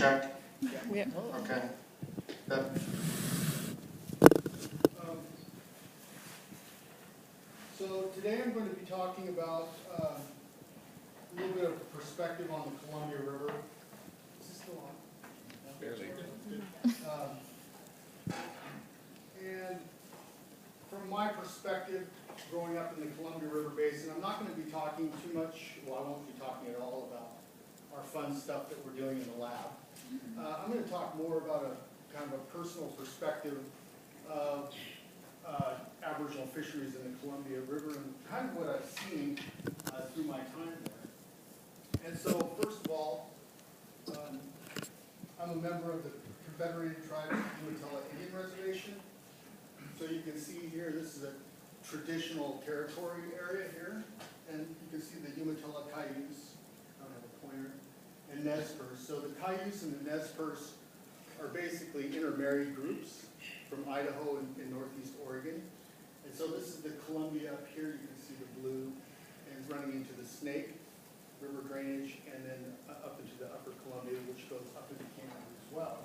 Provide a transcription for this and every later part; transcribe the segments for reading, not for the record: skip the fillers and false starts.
check? Yeah. Okay. That, So today I'm going to be talking about a little bit of perspective on the Columbia River. Is this still on? Barely. And from my perspective, growing up in the Columbia River Basin, I'm not going to be talking too much, well, I won't be talking at all about our fun stuff that we're doing in the lab. I'm going to talk more about a kind of a personal perspective of Aboriginal fisheries in the Columbia River and kind of what I've seen through my time there. And so, first of all, I'm a member of the Confederated Tribes Umatilla Indian Reservation. So you can see here, this is a traditional territory area here, and you can see the Umatilla Cayuse, I don't have a pointer, and Nez Perce. So the Cayuse and the Nez Perce are basically intermarried groups from Idaho and northeast Oregon. And so this is the Columbia up here, you can see the blue, and it's running into the Snake River drainage, and then up into the upper Columbia, which goes up into Canada as well.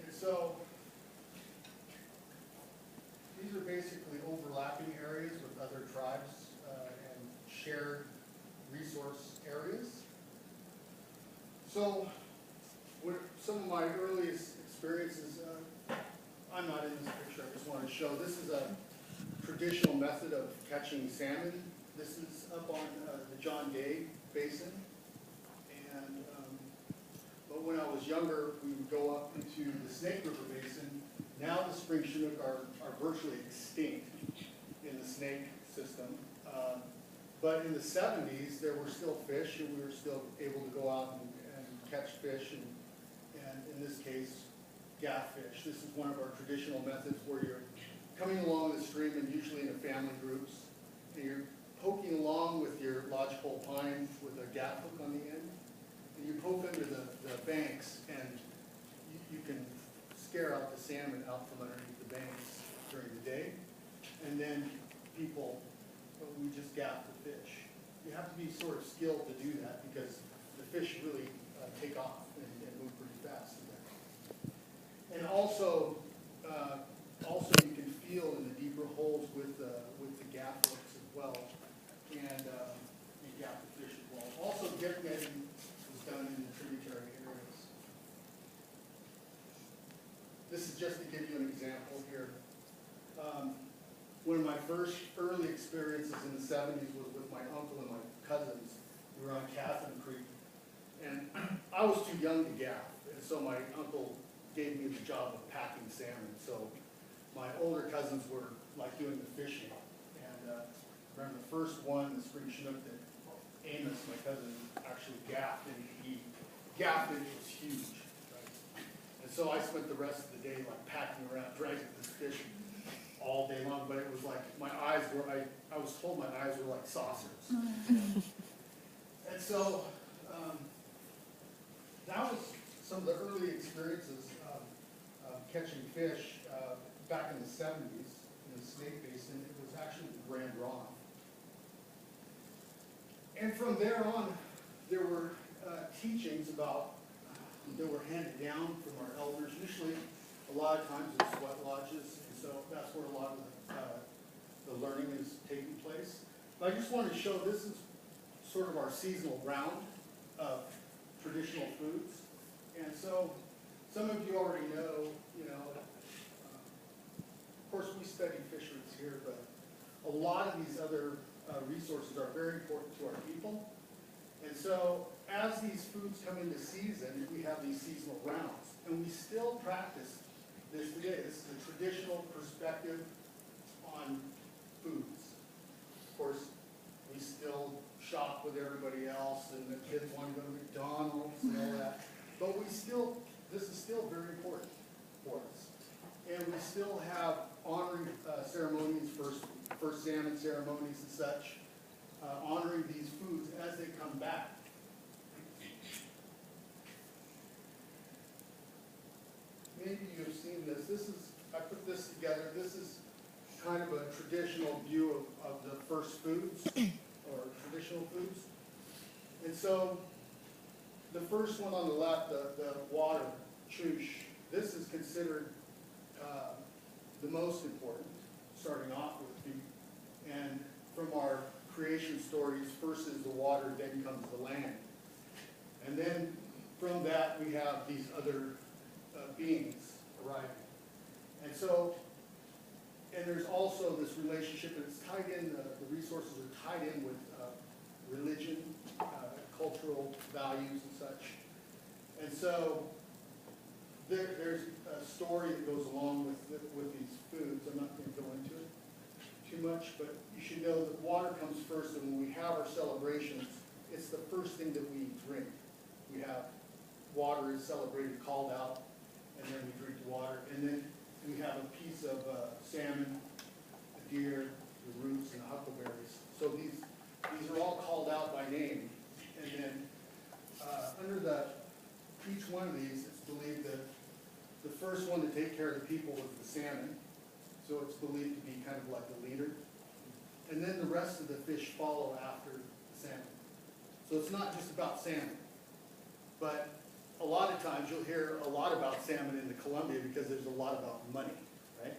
And so these are basically overlapping areas with other tribes and shared resource areas. So what some of my earliest experiences, I'm not in this picture, I just want to show, this is a traditional method of catching salmon. This is up on the John Day Basin. And, but when I was younger, we would go up into the Snake River Basin. Now the spring chinook are virtually extinct in the Snake system. But in the 70s, there were still fish, and we were still able to go out and catch fish, and in this case, gaff fish. This is one of our traditional methods where you're coming along the stream, and usually in family groups, and you're poking along with your lodgepole pine with a gaff hook on the end, and you poke under the banks, and you can scare out the salmon out from underneath the banks during the day, and then people, we just gaff the fish. You have to be sort of skilled to do that because the fish really take off and move pretty fast. And also you can feel in the deeper holes with the gaff hooks as well, and you gaff the fish as well. Also, gift netting is done in the tributary areas. This is just to give you an example here. One of my first early experiences in the 70s was with my uncle and my cousins. We were on Catherine Creek, and I was too young to gaff, and so my uncle gave me the job of packing salmon. So my older cousins were like doing the fishing, and I remember the first one, the spring chinook that Amos, my cousin, actually gaffed, and he gaffed it, it was huge. Right? And so I spent the rest of the day like packing around, dragging this fish all day long, but it was like my eyes were, I was told my eyes were like saucers. And so that was some of the early experiences of catching fish back in the 70s in the Snake Basin. It was actually the Grand Ronde. And from there on, there were teachings about that were handed down from our elders. Usually, a lot of times it's sweat lodges, and so that's where a lot of the learning is taking place. But I just wanted to show this is sort of our seasonal round of traditional foods. And so some of you already know, of course we study fisheries here, but a lot of these other resources are very important to our people. And so as these foods come into season, we have these seasonal rounds. And we still practice this today. This is a traditional perspective on foods. Of course, we still shop with everybody else, and the kids want to go to McDonald's and all that. But this is still very important for us. And we still have honoring ceremonies, first salmon ceremonies and such, honoring these foods as they come back. Maybe you've seen this. I put this together. This is kind of a traditional view of the first foods, or traditional foods. And so the first one on the left, the water, choosh, this is considered the most important, starting off with. And from our creation stories, first is the water, then comes the land. And then from that, we have these other beings arriving. And so, and there's also this relationship, and it's tied in, the resources are tied in with religion, cultural values and such. And so, there's a story that goes along with these foods. I'm not going to go into it too much, but you should know that water comes first, and when we have our celebrations, it's the first thing that we drink. We have water is celebrated, called out, and then we drink the water. And then we have a piece of salmon, a deer, the roots, and the huckleberries. So these are all called out by name. And then under each one of these, it's believed that the first one to take care of the people was the salmon. So it's believed to be kind of like the leader. And then the rest of the fish follow after the salmon. So it's not just about salmon. But a lot of times you'll hear a lot about salmon in the Columbia because there's a lot about money, right?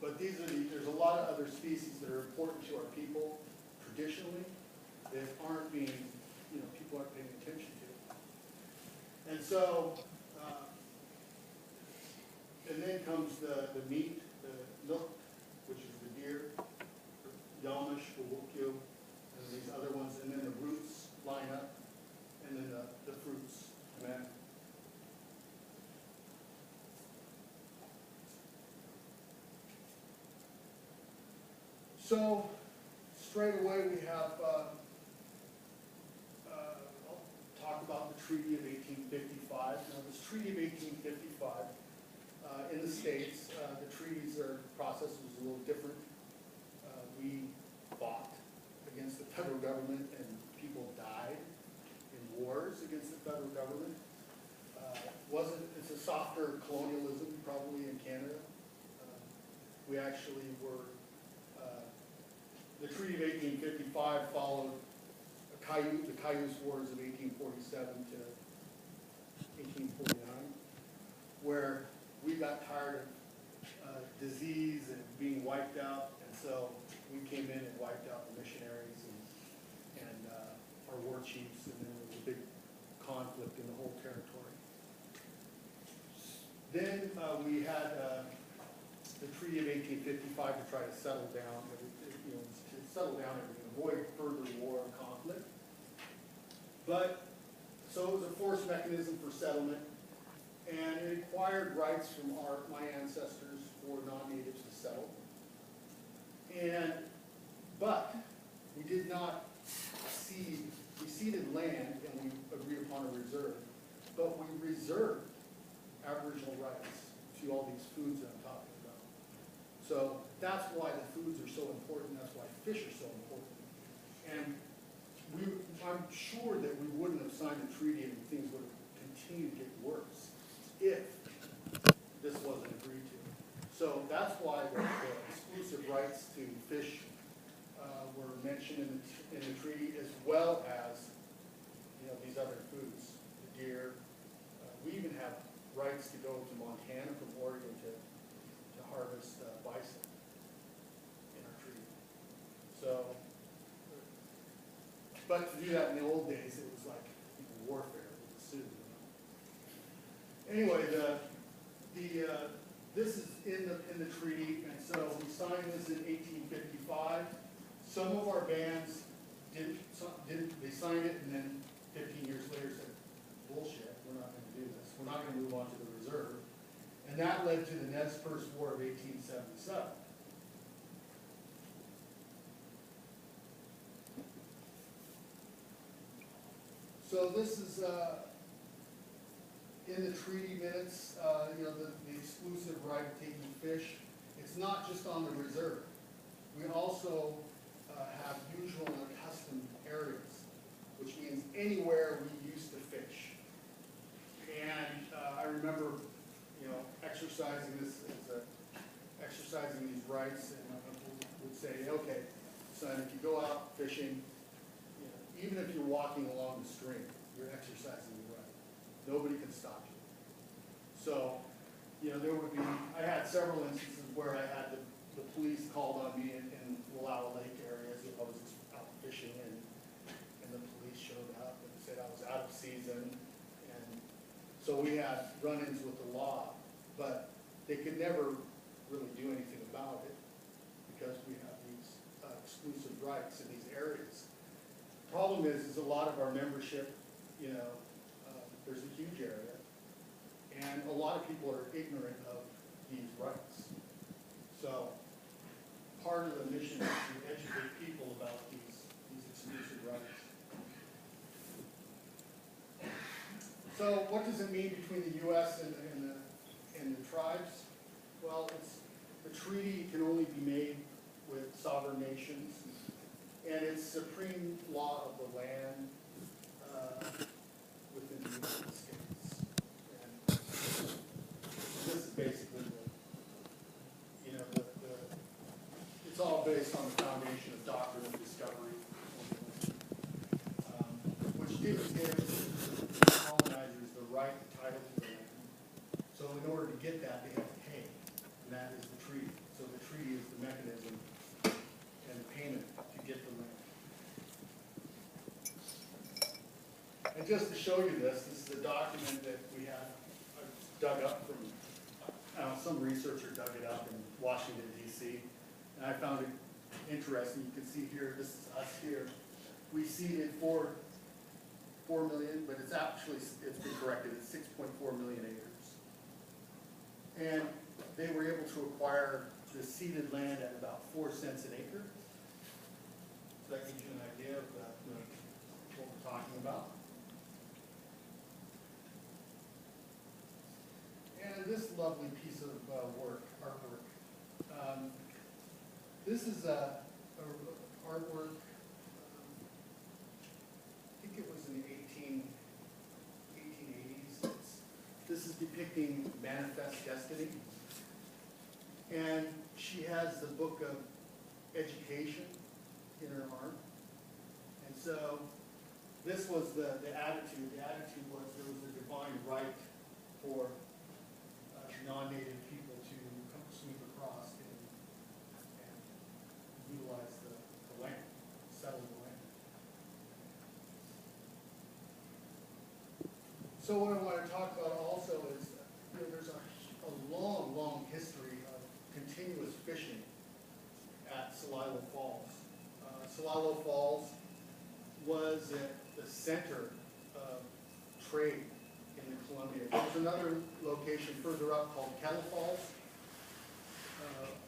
But there's a lot of other species that are important to our people traditionally that aren't being, people aren't paying attention to. And so, and then comes the meat, the milk, which is the deer, Yamish, Wawukio, and these other ones, and then the roots line up, and then the fruits. Amen. So, straight away we have, I'll talk about the Treaty of 1855. Now, this Treaty of 1855, in the States, the treaties process was a little different. We fought against the federal government, and people died in wars against the federal government. It's a softer colonialism probably in Canada. We actually were, the Treaty of 1855 followed the Cayuse Wars of 1847 to 1849, where we got tired of disease and being wiped out, and so we came in and wiped out the missionaries and our war chiefs, and then there was a big conflict in the whole territory. Then we had the Treaty of 1855 to try to settle down, everything, avoid further war and conflict. But, so it was a forced mechanism for settlement, and it acquired rights from my ancestors for non-natives to settle. But we did not cede, we ceded land and we agreed upon a reserve, but we reserved Aboriginal rights to all these foods that I'm talking about. So that's why the foods are so important, that's why fish are so important. And I'm sure that we wouldn't have signed the treaty and things would have continued to get worse if this wasn't agreed to. So that's why the exclusive rights to fish were mentioned in the treaty, as well as these other foods, the deer. We even have rights to go to Montana from Oregon to harvest bison in our treaty. So, but to do that in the old days, it was like warfare with the Sioux. Anyway, this is in the treaty, and so we signed this in 1855. Some of our bands didn't. They signed it, and then 15 years later said, "Bullshit, we're not going to do this. We're not going to move on to the reserve," and that led to the Nez Perce War of 1877. So this is in the treaty minutes, the exclusive right of taking fish. It's not just on the reserve. We also have usual and accustomed areas, which means anywhere we used to fish. And I remember, exercising exercising these rights, and my uncle would say, "Okay, son, if you go out fishing, even if you're walking along the stream, you're exercising your right. Nobody can stop you. So, you know, there would be, I had several instances where I had the police called on me in Wallowa Lake areas if I was out fishing, and the police showed up and said I was out of season. And so we had run-ins with the law, but they could never really do anything about it because we have these exclusive rights in these areas. Problem is a lot of our membership, you know, there's a huge area, and a lot of people are ignorant of these rights. So part of the mission is to educate people about these exclusive rights. So what does it mean between the U.S. and the tribes? Well, the treaty can only be made with sovereign nations, and it's supreme law of the land within the United States. And this is basically it's all based on the foundation of doctrine of discovery, which gives colonizers the right to title to the land. So in order to get that, they have to pay, and that is the treaty. So the treaty is the mechanism and the payment to get the land. And just to show you this is a document that we have dug up from, some researcher dug it up in Washington, D.C., and I found it interesting. You can see here, this is us here. We seeded 4 million, but it's been corrected, it's 6.4 million acres. And they were able to acquire the seeded land at about 4 cents an acre. So that gives you an idea of what we're talking about. And this lovely piece of artwork. This is artwork, I think it was in the 1880s. This is depicting Manifest Destiny. And she has the book of education in her arm. And so this was the attitude. The attitude was there was a divine right for non-native people to come sweep across and utilize the land, settle the land. So what I want to talk about also is there's a long, long history of continuous fishing at Celilo Falls. Celilo Falls was at the center of trade in the Columbia. There's another location further up called Kettle Falls,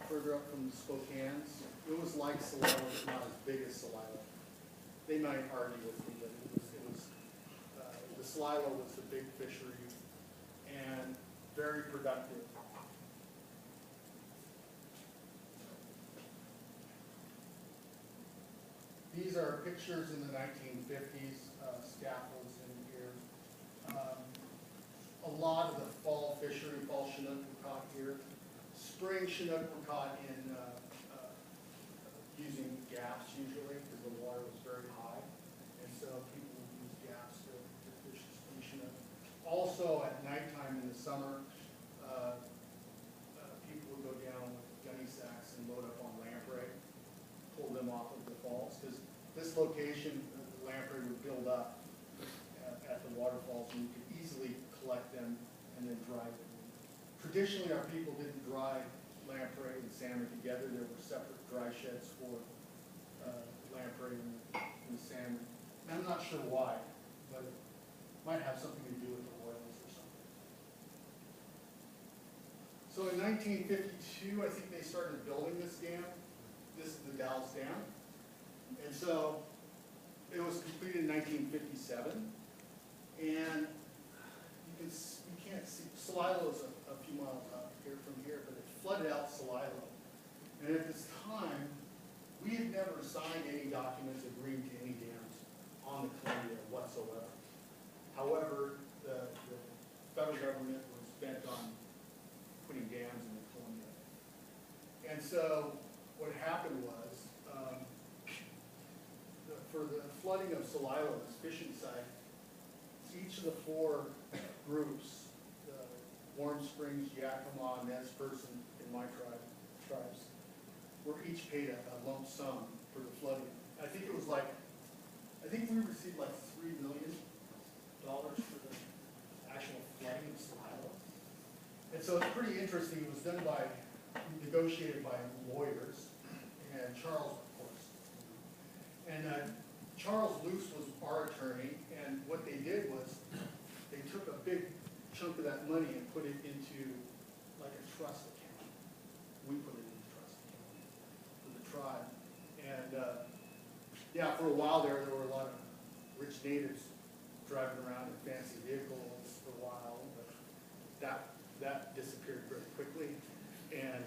further up from the Spokanes. It was like Celilo, but not as big as Celilo. They might argue with me, but the Celilo was the big fishery and very productive. These are pictures in the 1950s, scaffolds in here. A lot of the fall fishery, fall Chinook were caught here. Spring Chinook were caught in using gaffs usually because the water was very high. And so people would use gaffs to fish the spring Chinook. Also at nighttime in the summer, people would go down with gunny sacks and load up on lamprey, pull them off of the falls. Because this location, the lamprey would build up at the waterfalls, and you could easily collect them and then dry them. Traditionally, our people didn't dry lamprey and salmon together. There were separate dry sheds for lamprey and salmon. And I'm not sure why, but it might have something to do with the oils or something. So in 1952, I think they started building this dam. This is the Dalles Dam. And so it was completed in 1957. And you can't see, Celilo is a few miles up here from here, but it flooded out Celilo. And at this time, we had never signed any documents agreeing to any dams on the Columbia whatsoever. However, the federal government was bent on putting dams in the Columbia. And so what happened was, for the flooding of Celilo, this fishing site, each of the four groups, Warm Springs, Yakima, Nez Perce, and my tribes, were each paid a lump sum for the flooding. I think it was like, I think we received like $3 million for the actual flooding of Salilo. And so it's pretty interesting. It was done by, negotiated by lawyers, and Charles, of course. And Charles Luce was our attorney, and what they did was they took a big chunk of that money and put it into like a trust account. We put it in a trust account for the tribe. And yeah, for a while there were a lot of rich natives driving around in fancy vehicles for a while, but that disappeared very quickly. And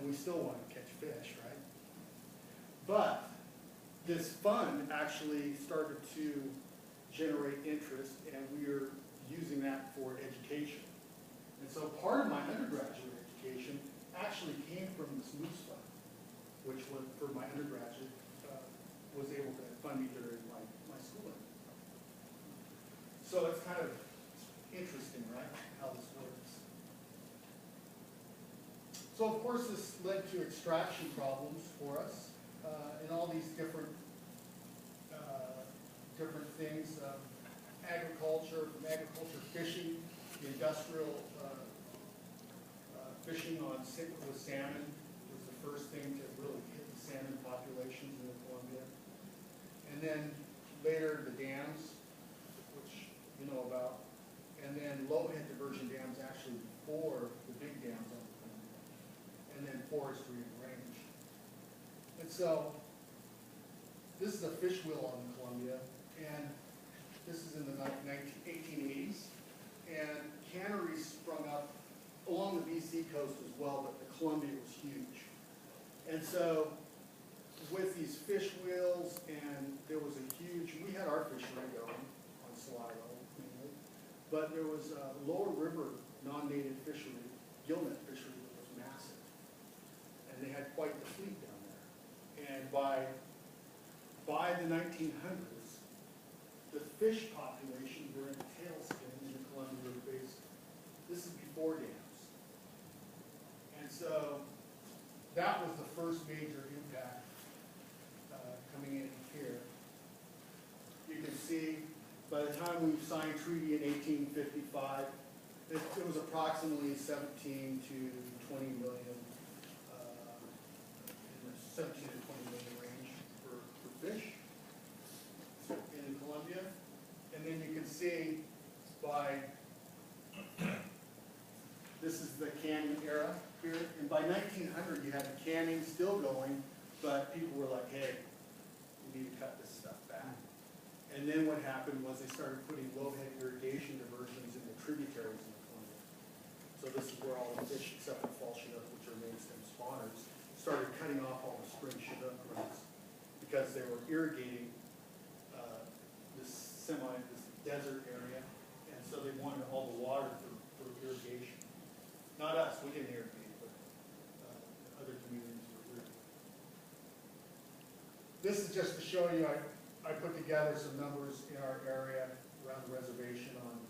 we still want to catch fish, right? But this fund actually started to generate interest, and we are using that for education. And so part of my undergraduate education actually came from this Moose Fund, which was, for my undergraduate, was able to fund me during my schooling. So it's kind of interesting, right, how this works. So of course this led to extraction problems for us in all these different things. Agriculture, from agriculture, fishing, the industrial fishing with salmon was the first thing to really hit the salmon populations in the Columbia. And then later the dams, which you know about, and then low-head diversion dams actually before the big dams on the Columbia, and then forestry and range. And so this is a fish wheel on the Columbia, and this is in the 1880s, and canneries sprung up along the BC coast as well, but the Columbia was huge. And so with these fish wheels, and there was a huge, we had our fishery going on Salilo mainly, but there was a lower river non-native fishery, gillnet fishery, that was massive. And they had quite the fleet down there. And by the 1900s, the fish population during the tailspin in the Columbia River Basin, this is before dams. And so that was the first major impact coming in here. You can see by the time we signed treaty in 1855, it was approximately 17 to 20 million, in the 17 to 20 million range for fish in Columbia. And then you can see by, this is the canning era here, and by 1900 you had the canning still going, but people were like, hey, we need to cut this stuff back. And then what happened was they started putting low-head irrigation diversions in the tributaries in the Columbia. So this is where all the fish, except for fall chinook, which are main stem spawners, started cutting off all the spring chinook runs because they were irrigating this desert area, and so they wanted all the water for irrigation. Not us, we didn't irrigate, but other communities were irrigating. This is just to show you, I put together some numbers in our area around the reservation on,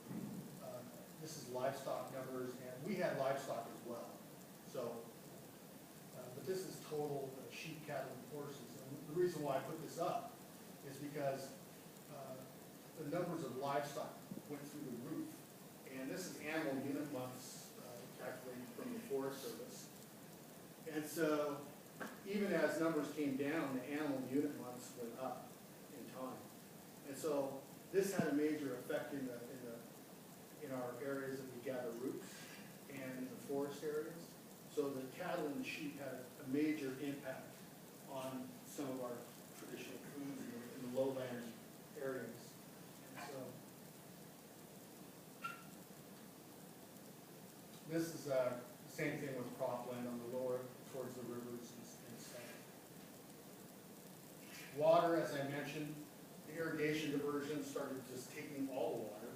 this is livestock numbers, and we had livestock as well. So, but this is total sheep, cattle, and horses. And the reason why I put this up is because the numbers of livestock went through the roof. And this is animal unit months calculated from the Forest Service. And so even as numbers came down, the animal unit months went up in time. And so this had a major effect in our areas that we gather roots and in the forest areas. So the cattle and the sheep had a major impact on some of our traditional foods in the lowland areas. This is the same thing with cropland on the lower towards the rivers and stuff. Water, as I mentioned, the irrigation diversion started just taking all the water.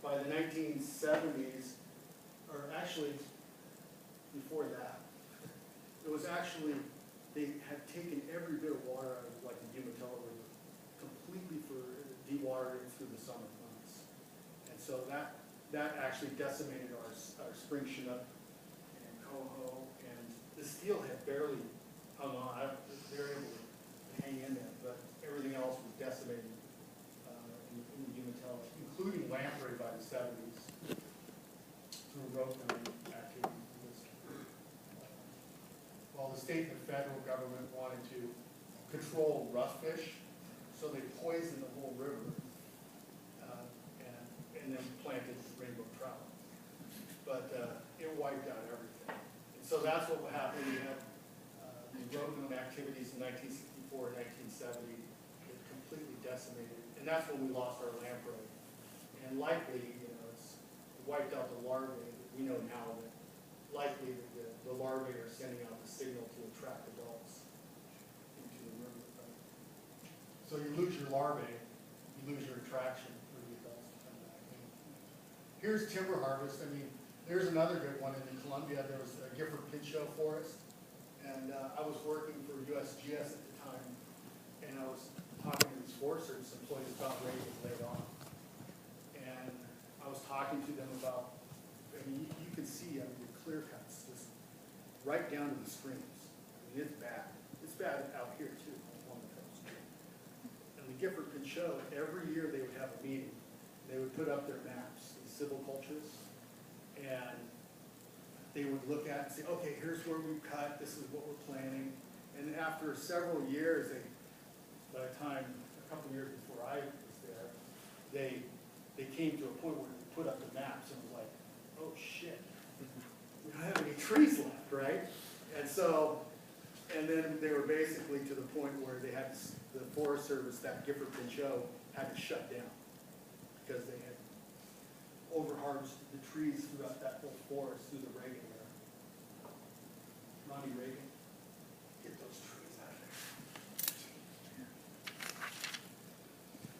By the 1970s, or actually before that, it was actually, they had taken every bit of water out of like the Umatilla River completely for dewatering through the summer months. so that actually decimated our spring chinook and coho, and the steelhead barely hung on. They were able to hang in there, but everything else was decimated in the Umatilla, including lamprey by the 70s through road activities. While the state and the federal government wanted to control rough fish, so they poisoned the whole river and then planted rainbow trout. But it wiped out everything. And so that's what happened. We had the road activities in 1964 and 1970. It completely decimated. And that's when we lost our lamprey. And likely, it's wiped out the larvae. We know now that likely the larvae are sending out the signal to attract adults into the river. So you lose your larvae, you lose your attraction for the adults to come back. And here's timber harvest. I mean, there's another good one in Columbia. There was a Gifford Pinchot forest, and I was working for USGS at the time, and I was talking to these Forest Service employees about ready to get laid off. And I was talking to them about, I mean, you can see, the clear cuts just right down to the streams. I mean, it's bad. It's bad out here too, on the coast. And the Gifford Pinchot, every year they would have a meeting. They would put up their maps, the civil cultures, and they would look at and say, okay, here's where we've cut, this is what we're planning. And after several years, by the time, a couple of years before I was there, they came to a point where they put up the maps and was like, oh shit, we don't have any trees left, right? And so, and then they were basically to the point where they had, the Forest Service, that Gifford Pinchot, had to shut down because they had overharvested the trees throughout that whole forest through the Reagan era. Ronnie Reagan, get those trees out of there.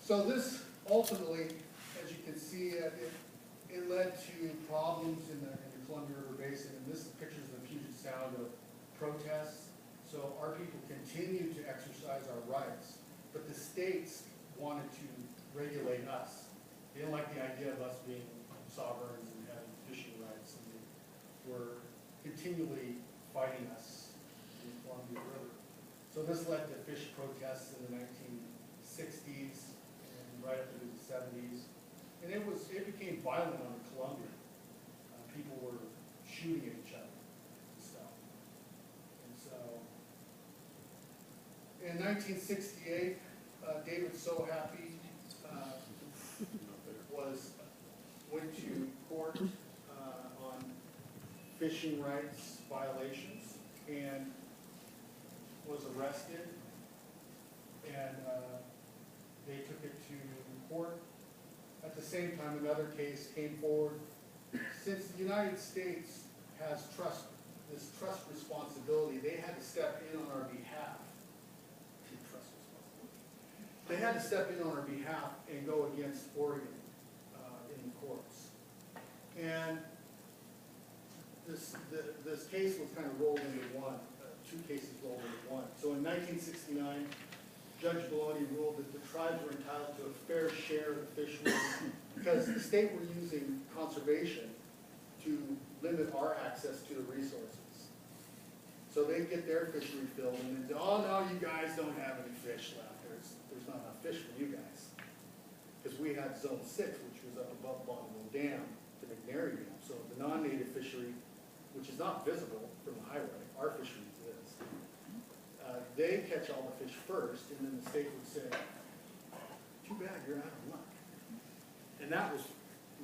So this ultimately, as you can see, it led to problems in the Columbia River Basin, and this is pictures of the Puget Sound of protests. So our people continued to exercise our rights, but the states wanted to regulate us. They didn't like the idea of us being sovereigns and having fishing rights, and they were continually fighting us in the Columbia River. So this led to fish protests in the 1960s and right up into the 70s. And it became violent on the Columbia. People were shooting at each other and stuff. And so in 1968, David So Happy went to court on fishing rights violations and was arrested, and they took it to court. At the same time, another case came forward. Since the United States has this trust responsibility, they had to step in on our behalf. They had to step in on our behalf and go against Oregon in the courts. And this case was kind of rolled into one, two cases rolled into one. So in 1969, Judge Bologna ruled that the tribes were entitled to a fair share of the fisheries because the state were using conservation to limit our access to the resources. So they'd get their fishery filled and then say, oh no, you guys don't have any fish left. There's not enough fish for you guys. Because we had Zone 6, which was up above Bonneville Dam to McNary Dam. So the non-native fishery, which is not visible from the highway, our fishery is. They catch all the fish first, and then the state would say, too bad, you're out of luck. And that was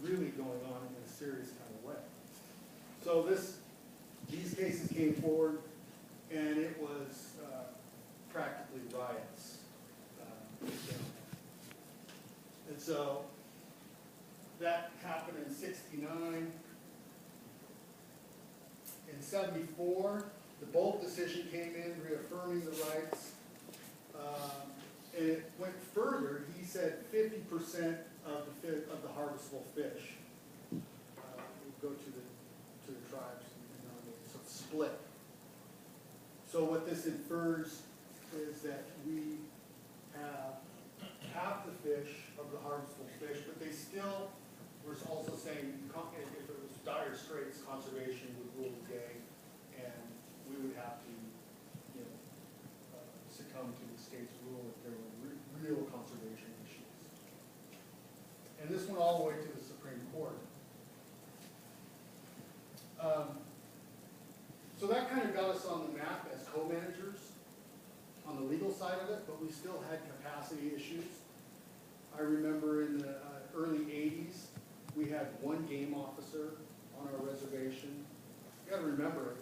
really going on in a serious kind of way. So these cases came forward, and it was practically riots. And so that happened in 69. In 74, the Bolt decision came in reaffirming the rights. And it went further. He said 50% of the harvestable fish would go to the tribes. So it's split. So what this infers is that we have half the fish of the harvestable fish, but they still we're also saying if it was dire straits, conservation would rule the day, and we would have to, succumb to the state's rule if there were real conservation issues. And this went all the way to the Supreme Court. So that kind of got us on the map as co-managers on the legal side of it, but we still had capacity issues. I remember in the early 80s, we had one game officer on our reservation. You gotta remember,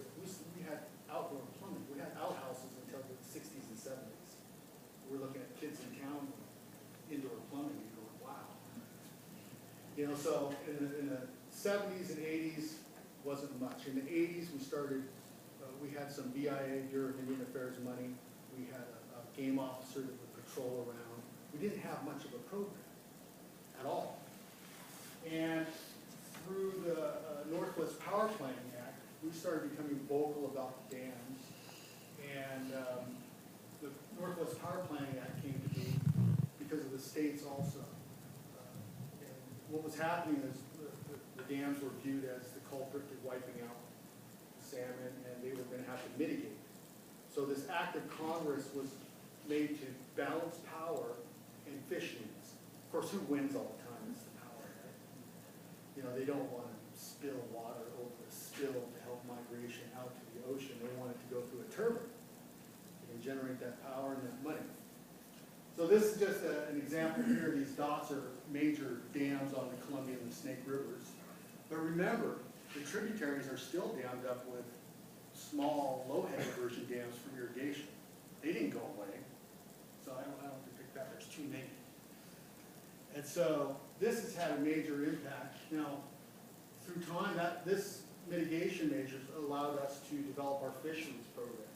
we had outdoor plumbing. We had outhouses until the 60s and 70s. We're looking at kids in town with indoor plumbing and going, wow. So in the 70s and 80s, wasn't much. In the 80s, we started, we had some BIA, Bureau of Indian Affairs money. We had a game officer that would patrol around. We didn't have much of a program at all. And through the Northwest Power Planning Act, we started becoming vocal about the dams. And the Northwest Power Planning Act came to be because of the states also. And what was happening is the dams were viewed as the culprit to wiping out salmon, and they were going to have to mitigate. So this act of Congress was made to balance power and fish needs. Of course, who wins all the time? It's the power, right? They don't want to spill water over a spill to help migration out to the ocean. They want it to go through a turbine and generate that power and that money. So this is just an example here. These dots are major dams on the Columbia and the Snake Rivers. But remember, the tributaries are still dammed up with small, low-headed version dams for irrigation. They didn't go away. So I don't depict that. There's too many. And so this has had a major impact. Now, through time, this mitigation measures allowed us to develop our fisheries program.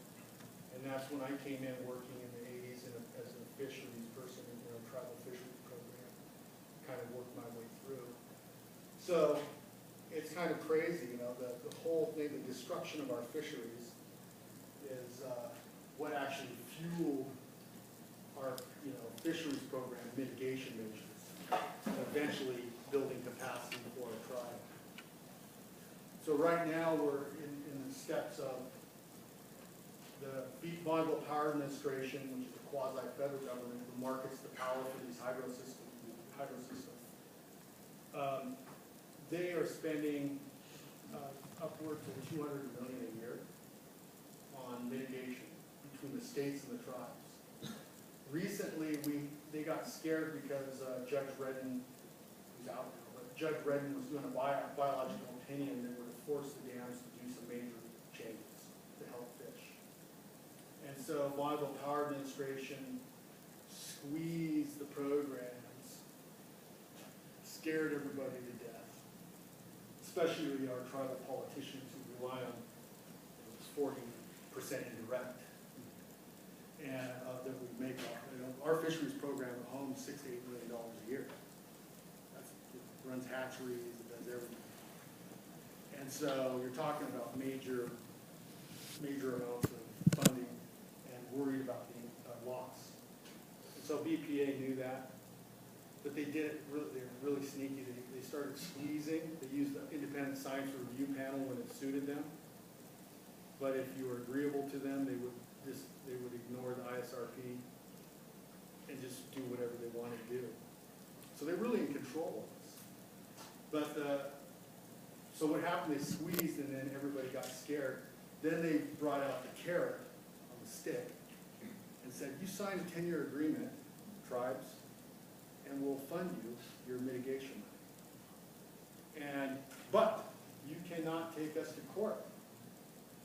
And that's when I came in working in the 80s as a fisheries person in a tribal fisheries program. Kind of worked my way through. So it's kind of crazy, the whole thing, the destruction of our fisheries is what actually fueled our, fisheries program mitigation measures, and eventually building capacity for our tribe. So right now we're in the steps of the Bonneville Power Administration, which is a quasi-federal government who markets the power for these hydro systems. They are spending upwards of $200 million a year on mitigation between the states and the tribes. Recently, they got scared because Judge Redden, who's out now, but Judge Redden was doing a biological opinion that would have forced the dams to do some major changes to help fish. And so Bonneville Power Administration squeezed the programs, scared everybody to death, especially our tribal politicians who rely on 40% indirect, and that we make off. Our fisheries program at home is $6 to $8 million a year. It runs hatcheries, it does everything. And so you're talking about major amounts of funding and worried about the loss. And so BPA knew that, but they did it really, they were really sneaky. They started squeezing. They used the independent science review panel when it suited them. But if you were agreeable to them, they would ignore the ISRP and just do whatever they wanted to do. So they're really in control of us. But so what happened? They squeezed, and then everybody got scared. Then they brought out the carrot on the stick and said, "You signed a 10-year agreement, tribes, and we'll fund you your mitigation money. But you cannot take us to court.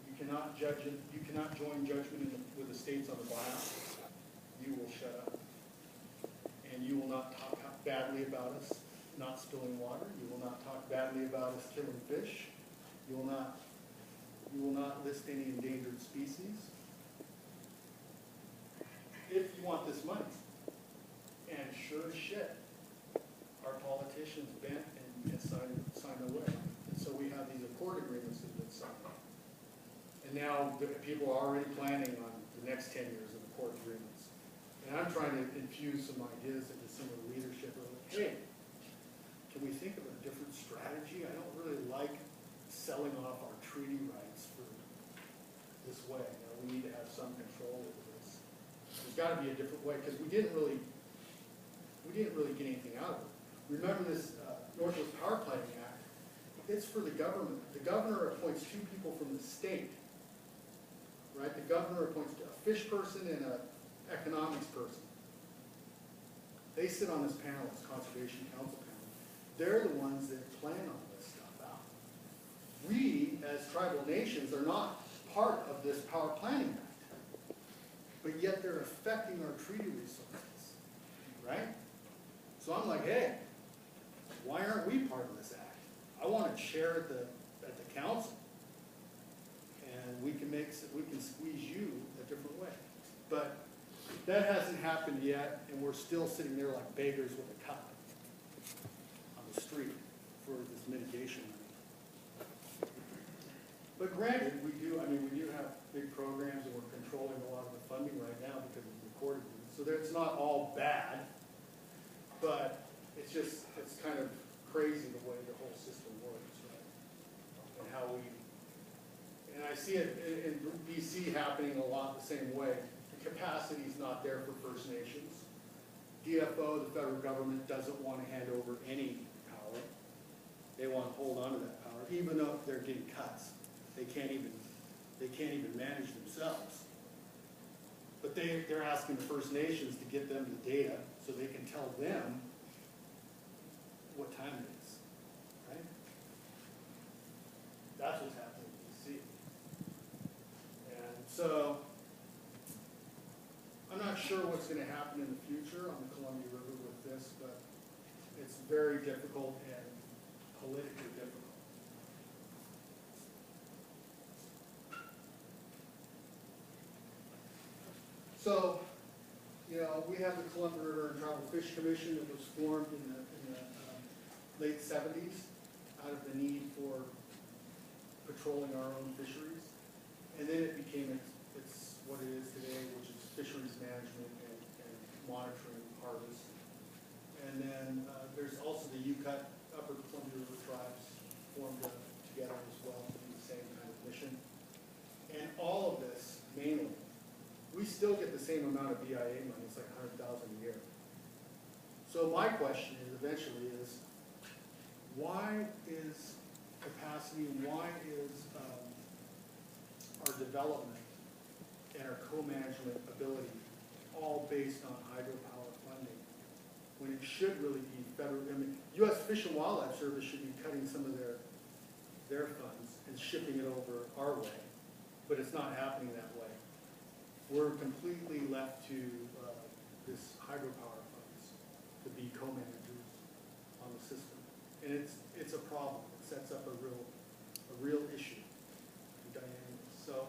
You cannot judge it. You cannot join judgment with the states on the biopsies. You will shut up, and you will not talk badly about us not spilling water. You will not talk badly about us killing fish. You will not list any endangered species. If you want this money." And sure as shit, our politicians bent and signed away. And so we have these accord agreements that have been signed. And now people are already planning on the next 10 years of accord agreements. And I'm trying to infuse some ideas into some of the leadership of, hey, can we think of a different strategy? I don't really like selling off our treaty rights for this way. You know, we need to have some control over this. There's got to be a different way, because we didn't really get anything out of it. Remember this Northwest Power Planning Act? It's for the government. The governor appoints two people from the state, right? The governor appoints a fish person and an economics person. They sit on this panel, this Conservation Council panel. They're the ones that plan all this stuff out. We, as tribal nations, are not part of this Power Planning Act, but yet they're affecting our treaty resources, right? So I'm like, hey, why aren't we part of this act? I want to chair at the council, and we can squeeze you a different way. But that hasn't happened yet, and we're still sitting there like beggars with a cup on the street for this mitigation money. But granted, we do have big programs, and we're controlling a lot of the funding right now because of recorded use. So it's not all bad, but it's kind of crazy the way the whole system works, right? And I see it in BC happening a lot the same way. The capacity is not there for First Nations. DFO, the federal government, doesn't want to hand over any power. They want to hold on to that power, even though they're getting cuts. They can't even manage themselves. But they're asking the First Nations to get them the data so they can tell them what time it is, right? That's what's happening in BC. And so, I'm not sure what's going to happen in the future on the Columbia River with this, but it's very difficult and politically difficult. So, you know, we have the Columbia River and Tribal Fish Commission that was formed in the late 70s out of the need for patrolling our own fisheries. And then it became it's what it is today, which is fisheries management and monitoring harvest. And then there's also the UCUT, Upper Columbia River Tribes, formed together as well to do the same kind of mission. And all of this, mainly, we still get the same amount of BIA money. It's like $100,000 a year. So my question is, eventually, is why is capacity, why is our development and our co-management ability all based on hydropower funding, when it should really be federal? I mean, U.S. Fish and Wildlife Service should be cutting some of their funds and shipping it over our way, but it's not happening that way. We're completely left to this hydropower funds to be co-managers on the system, and it's a problem. It sets up a real issue in dynamics. So,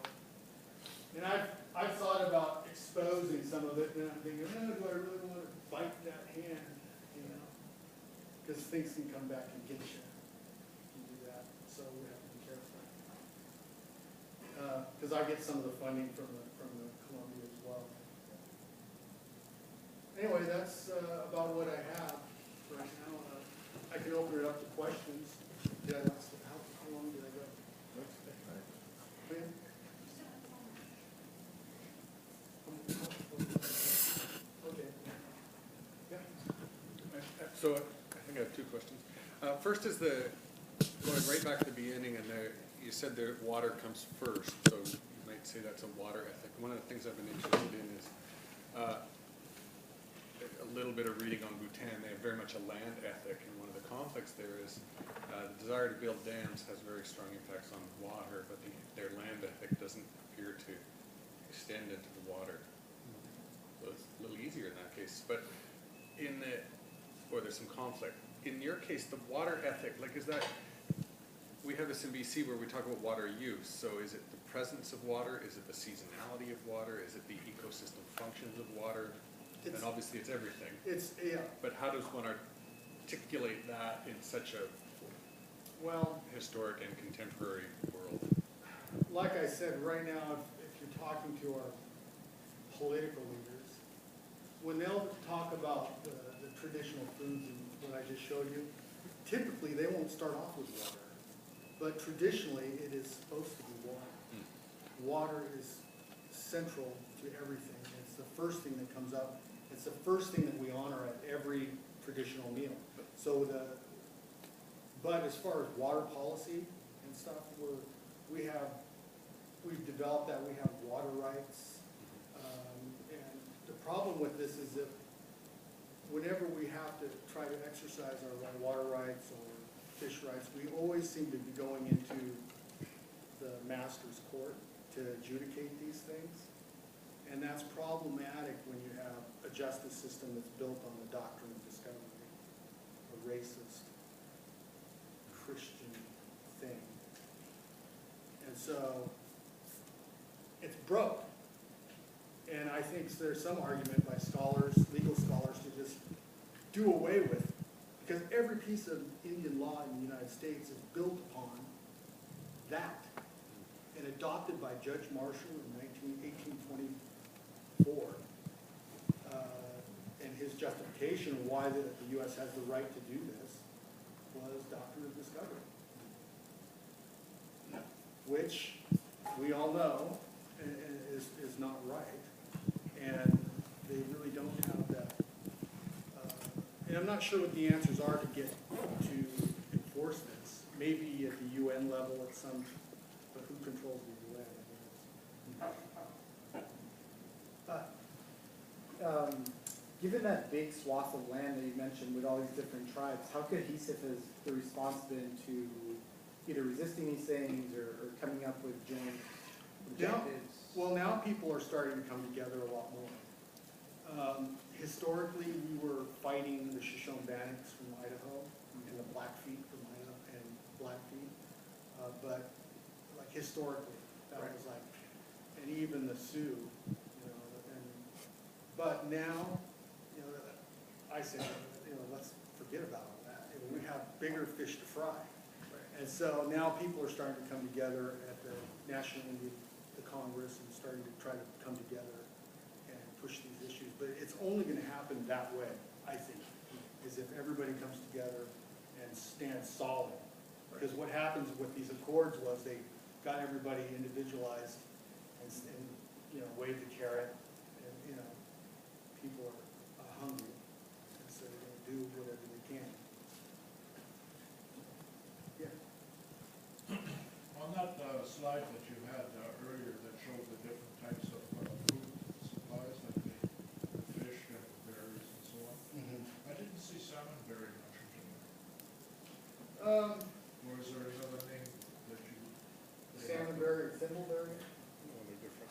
and I've thought about exposing some of it, and I'm thinking, do I really want to bite that hand, you know? Because things can come back and get you if you do that. So we have to be careful. Because I get some of the funding from the Columbia as well. Anyway, that's about what I have right now. I can open it up to questions. Yeah, that's how long did I go? Okay. Yeah. So I think I have two questions. First is going right back to the beginning, and you said the water comes first, so you might say that's a water ethic. One of the things I've been interested in is a little bit of reading on Bhutan. They have very much a land ethic, and one of the conflicts there is the desire to build dams has very strong impacts on water, but their land ethic doesn't appear to extend into the water. So it's a little easier in that case. But there's some conflict. In your case, the water ethic, like, is that, we have this in BC where we talk about water use. So is it the presence of water? Is it the seasonality of water? Is it the ecosystem functions of water? And obviously it's everything. Yeah. But how does one articulate that in such a historic and contemporary world? Like I said, right now, if you're talking to our political leaders, when they'll talk about the traditional foods and what I just showed you, typically, they won't start off with water. But traditionally, it is supposed to be water. Water is central to everything. It's the first thing that comes up. It's the first thing that we honor at every traditional meal. So but as far as water policy and stuff, we've developed that. We have water rights. And the problem with this is that whenever we have to try to exercise our water rights or fish rights, we always seem to be going into the master's court to adjudicate these things. And that's problematic when you have a justice system that's built on the doctrine of discovery, a racist Christian thing. And so it's broke. And I think there's some argument by scholars, legal scholars, to just do away with it. Because every piece of Indian law in the United States is built upon that and adopted by Judge Marshall in 1824. And his justification of why the U.S. has the right to do this was doctrine of discovery, which we all know is not right. And they really don't have that. And I'm not sure what the answers are to get to enforce this. Maybe at the UN level at some, but who controls the UN? Given that big swath of land that you mentioned with all these different tribes, how cohesive has the response been to either resisting these things or coming up with joint objectives? Now people are starting to come together a lot more. Historically, we were fighting the Shoshones-Bannocks from Idaho and the Blackfeet from Idaho and Blackfeet. But like historically, that was like, and even the Sioux, you know, but now, you know, I say, you know, let's forget about all that. You know, we have bigger fish to fry. And so now people are starting to come together at the National Indian Congress and starting to try to come together and push these issues. But it's only going to happen that way, I think, is if everybody comes together and stands solid. Because what happens with these accords was they got everybody individualized and you know, waved the carrot, and you know, people are hungry, and so they're going to do whatever they can. Yeah. On that slide that you had earlier that showed the different types of food supplies, like the fish and the berries and so on, I didn't see salmon very much in there. Or is there another name that you... Salmonberry or thimbleberry? No, they're different.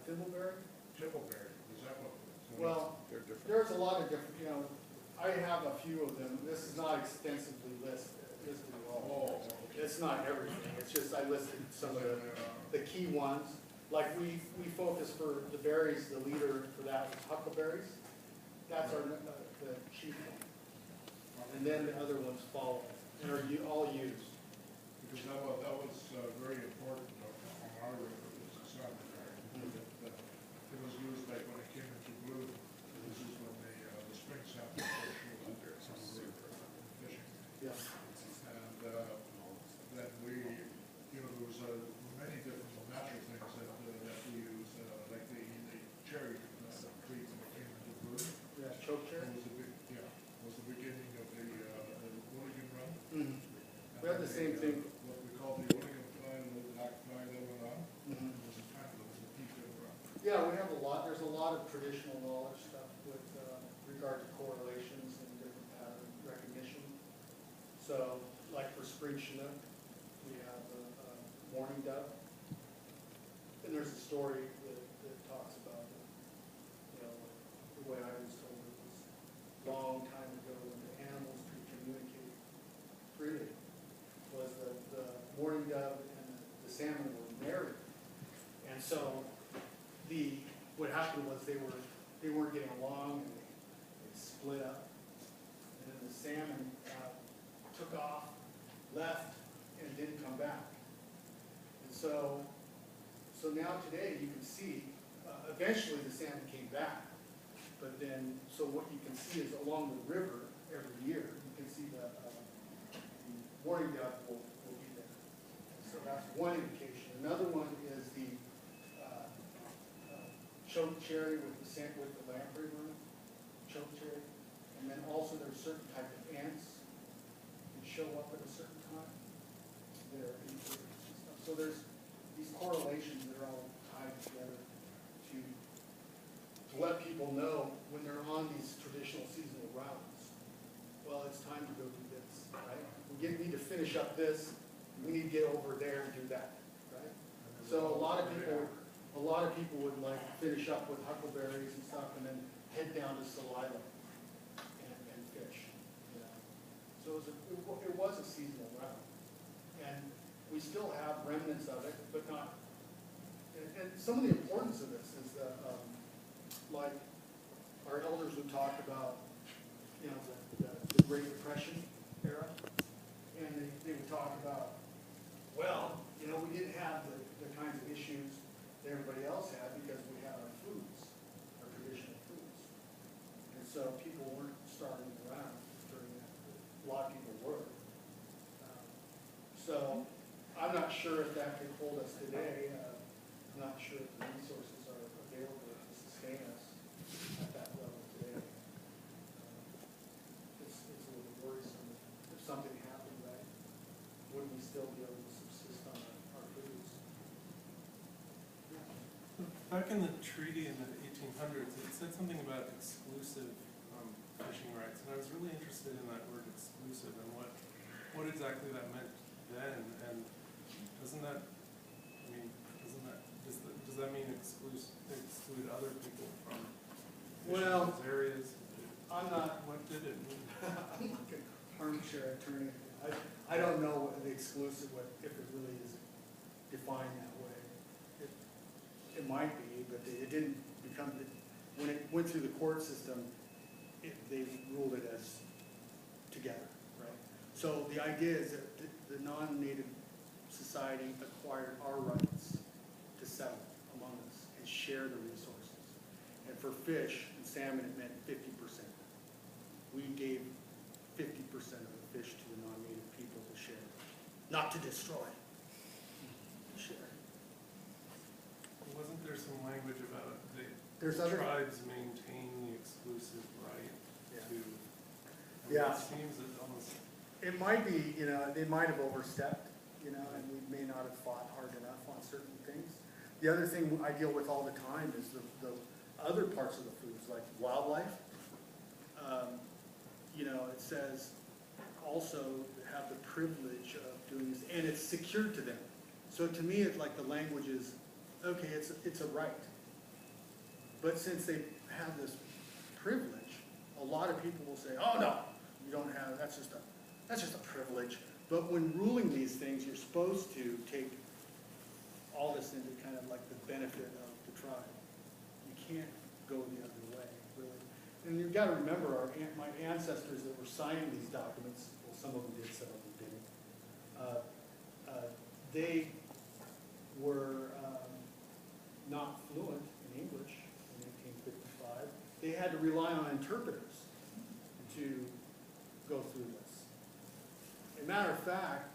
Thimbleberry? Tippleberry, is that what it is? Well, They're different. there's a lot of different, you know, I have a few of them. This is not extensively listed at all. Oh, okay. It's not everything. It's just I listed some of the key ones. Like we focus for the berries, the leader for that is huckleberries. That's our the chief one. And then the other ones follow and are all used. Because that was very important on our river, was the salmonberry. It was used like when it came into bloom. This is when the spring salmon fish were out there, some fishing. Yeah. And then we, you know, there was many different natural things that we use, like the cherry tree when it came into bloom. Yeah, choke cherry. Was the beginning of the Willigan run. Mm-hmm. We have the same thing. What we call the Willigan fly, the black fly that went on. Mm-hmm. It was a kind of a pecan run. Yeah, we have a lot. There's a lot of traditional knowledge stuff with regard to correlations and different pattern recognition. So, like for spring Chinook, we have a mourning dove, and there's a story that talks about, you know, the way I was told it was a long time ago when the animals could communicate freely, was that the mourning dove and the salmon were married, and so what happened was they weren't getting along and they split up, and then the salmon took off, left, and didn't come back. And so now today you can see, eventually the salmon came back, but then, so what you can see is along the river every year, you can see mooring depth will be there. So that's one indication. Another one is the choke cherry with the lamprey room, choke cherry. And then also there's certain type of ants that show up at a certain time. They're invertebrates and stuff. So there's these correlations that are all tied together to let people know when they're on these traditional seasonal routes. Well, it's time to go do this, right? We need to finish up this. We need to get over there and do that, right? So a lot of people would like finish up with huckleberries and stuff, and then head down to Salila and fish. You know? So it was a seasonal route, and we still have remnants of it, but not. And some of the importance of this is that, like our elders would talk about, you know, the Great Depression era, and they would talk about, well, you know, we didn't have the kinds of issues that everybody else had because we had our foods, our traditional foods. And so people weren't starving around during that. A lot of people were. So I'm not sure if that could hold us today. I'm not sure if the resources are available to sustain us at that level today. It's a little worrisome. If something happened, right, would we still be able to subsist on our foods? Back in the treaty in the 1800s, it said something about exclusive fishing rights, and I was really interested in that word exclusive and what exactly that meant then. And does that mean exclude other people from fishing those areas? I'm not. What did it mean? I'm like an armchair attorney. I don't know what the exclusive, if it really is defined that way. It might be, but it didn't become, when it went through the court system, they ruled it as together, right? So the idea is that the non-native society acquired our rights to settle among us and share the resources. And for fish and salmon, it meant 50%. We gave 50% of the fish to the non-native people to share, not to destroy. Share. Wasn't there some language about There's the other tribes maintain the exclusive right to? Yeah. It seems that almost. It might be, you know, they might have overstepped, you know, and we may not have fought hard enough on certain things. The other thing I deal with all the time is the other parts of the foods, like wildlife. You know, it says also have the privilege of doing this, and it's secured to them. So to me, it's like the language is, okay, it's a right. But since they have this privilege, a lot of people will say, oh no, you don't have, that's just a privilege. But when ruling these things, you're supposed to take all this into kind of like the benefit of the tribe. You can't go the other way, really. And you've got to remember, my ancestors that were signing these documents, well, some of them did, some of them didn't. They were not fluent in English in 1855. They had to rely on interpreters to go through this. As a matter of fact,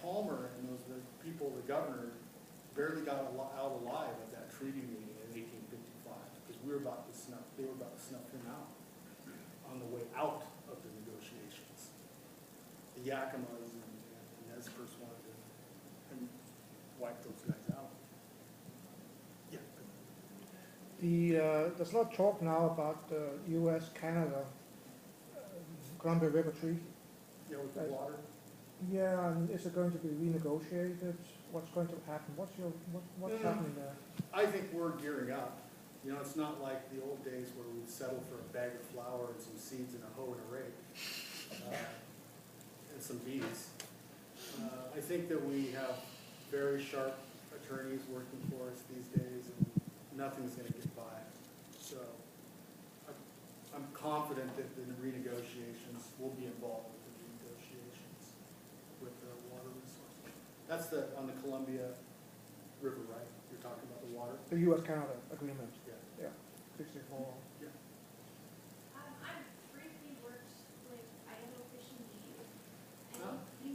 Palmer and the people, the governor, barely got out alive at that treaty meeting in 1855 because they were about to snuff him out on the way out of the negotiations. The Yakimas and Nez Perce wanted to wipe those guys out. Yeah. There's a lot of talk now about the U.S.-Canada Columbia River Treaty. Yeah, with the water. Yeah, and is it going to be renegotiated? What's going to happen? What's happening there? I think we're gearing up. You know, it's not like the old days where we'd settle for a bag of flour and some seeds and a hoe and a rake and some bees. I think that we have very sharp attorneys working for us these days, and nothing's going to get by. So I'm confident that the renegotiations will be involved with the renegotiations with the water resources. That's on the Columbia River, right? You're talking about the water? The U.S.-Canada agreement. Yeah. 64. Yeah. I've briefly worked with Idaho Fish and Game, and Huh? you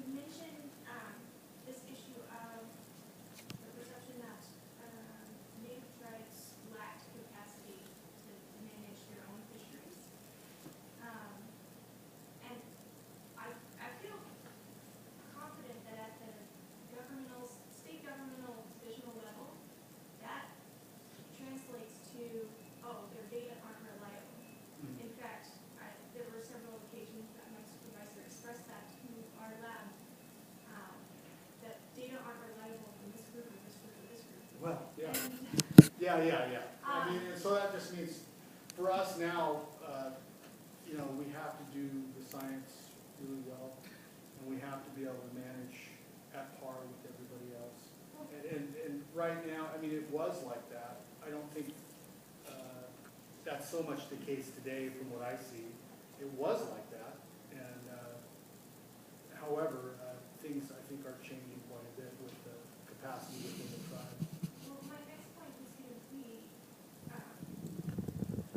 Yeah. I mean, and so that just means, for us now, you know, we have to do the science really well, and we have to be able to manage at par with everybody else. And right now, I mean, it was like that. I don't think that's so much the case today from what I see. It was like that, and however, things I think are changing quite a bit with the capacity within the tribe. Well, my next point was going to be,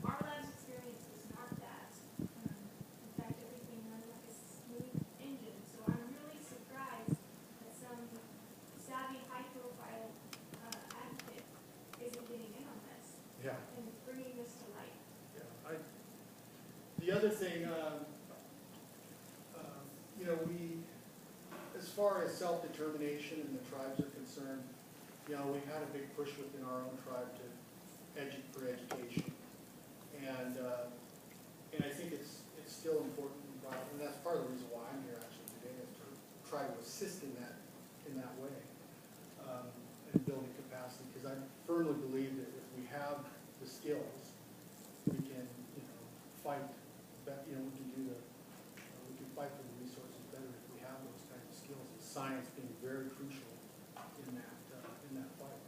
our lab's experience was not that. In fact, everything ran like a smooth engine, so I'm really surprised that some savvy, high-profile advocate isn't getting in on this Yeah. and bringing this to light. Yeah, the other thing, you know, as far as self-determination and the tribes are concerned, you know, we've had a big push within our own tribe for education. And I think it's still important, and that's part of the reason why I'm here actually today, is to try to assist in that way, and building capacity, because I firmly believe that if we have the skills, we can, you know, fight, you know, we can fight for the resources better if we have those kinds of skills, and science being very crucial in that fight.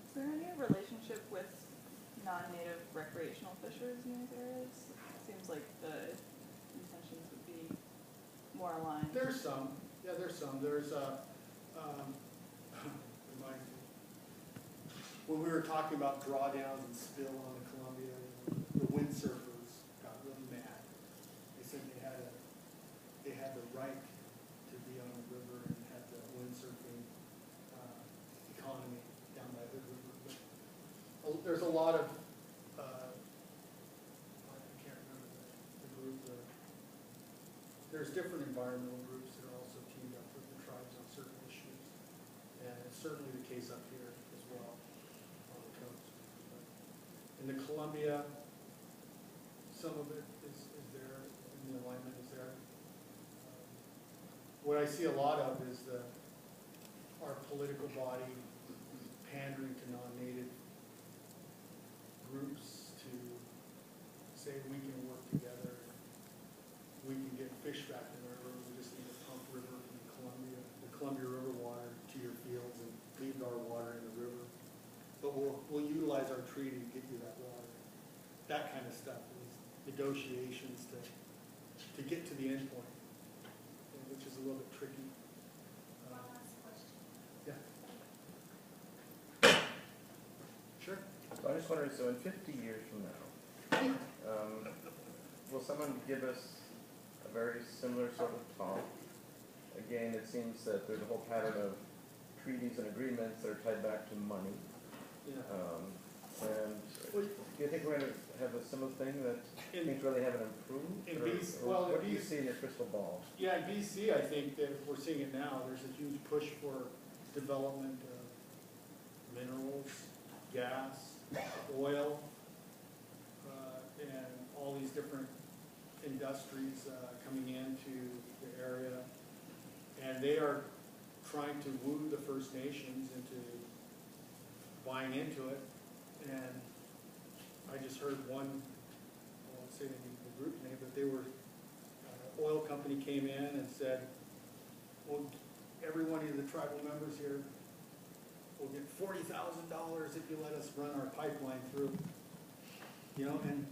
Is there any relationship with non-native recreational fishers in these areas? It seems like the intentions would be more aligned. There's some. There's when we were talking about drawdowns and spill on the Columbia, the windsurfers got really mad. They said they had the right to be on the river and had the windsurfing economy down by the river. But there's a lot of I can't remember the group. There's different environmental groups that are also teamed up with the tribes on certain issues, and it's certainly the case up here as well on the coast. But in the Columbia, some of it is there, and the alignment is there. What I see a lot of is our political body pandering to non-native groups to say we can work together. We can get fish back in our river. We just need to pump river from the Columbia River water to your fields and leave our water in the river. But we'll utilize our treaty to get you that water. That kind of stuff is negotiations to get to the end point, which is a little bit tricky. One last question. Yeah. Sure. So I'm just wondering, so in 50 years from now, will someone give us a very similar sort of talk? Again, it seems that there's a whole pattern of treaties and agreements that are tied back to money. Yeah. And do you think we're going to have a similar thing that things really haven't improved? In Or BC, well, what in do you BC see in your crystal ball? Yeah, in BC, I think that we're seeing it now. There's a huge push for development of minerals, gas, oil, and all these different industries coming into the area. And they are trying to woo the First Nations into buying into it. And I just heard one, I won't say the group name, but they were, oil company came in and said, well, every one of the tribal members here will get $40,000 if you let us run our pipeline through. You know, and